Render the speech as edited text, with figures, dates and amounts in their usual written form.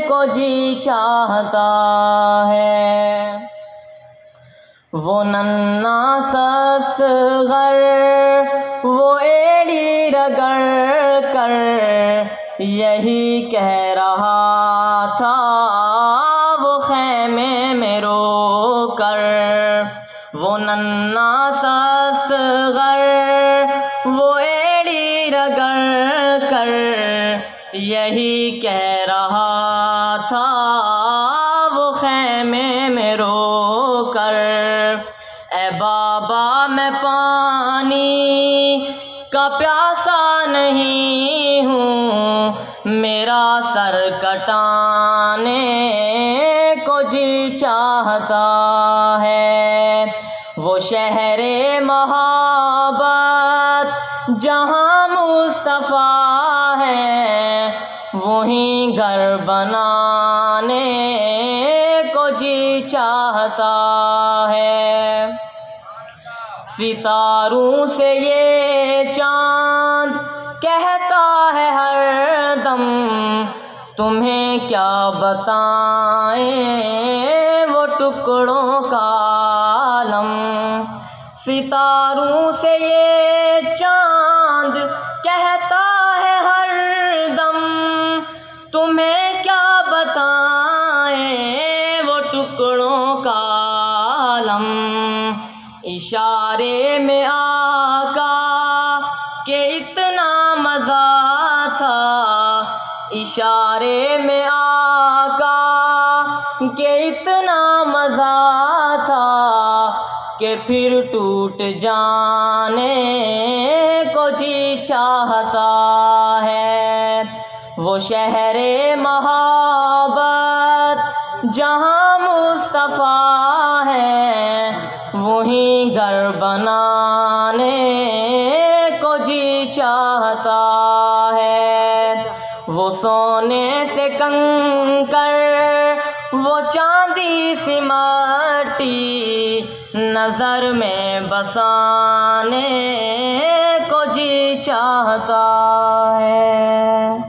کو جی چاہتا ہے۔ وہ ننھا سا اصغر وہ ایڑی رگڑ کر یہی کہہ رہا تھا وہ خیمے میں رو کر۔ وہ ننھا سا اصغر وہ ایڑی رگڑ کر یہی کہہ رہا تھا وہ خیمے میں رو کر۔ اے بابا میں پانی کا پیاسا نہیں ہوں، میرا سر کٹانے کو جی چاہتا ہے۔ وہ شہر محبت جہاں مصطفیٰ ہے وہیں گھر بنانے کو جی چاہتا ہے۔ ستاروں سے یہ چاند کہتا ہے ہر دم تمہیں کیا بتائیں وہ ٹکڑوں کا عالم۔ ستاروں سے یہ چاند کہتا ہے ہر دم تمہیں کیا بتائیں وہ ٹکڑوں کا عالم۔ اشارے میں آقا کہ اتنا مزہ تھا، اشارے میں آقا کہ اتنا مزہ تھا کہ پھر ٹوٹ جانے کو جی چاہتا ہے۔ وہ شہر محبت جہاں مصطفیٰ ہے وہیں گھر بنانے کو جی چاہتا ہے۔ وہ سونے سے کنکر وہ چاندی سی مٹی نظر میں بسانے کو جی چاہتا ہے۔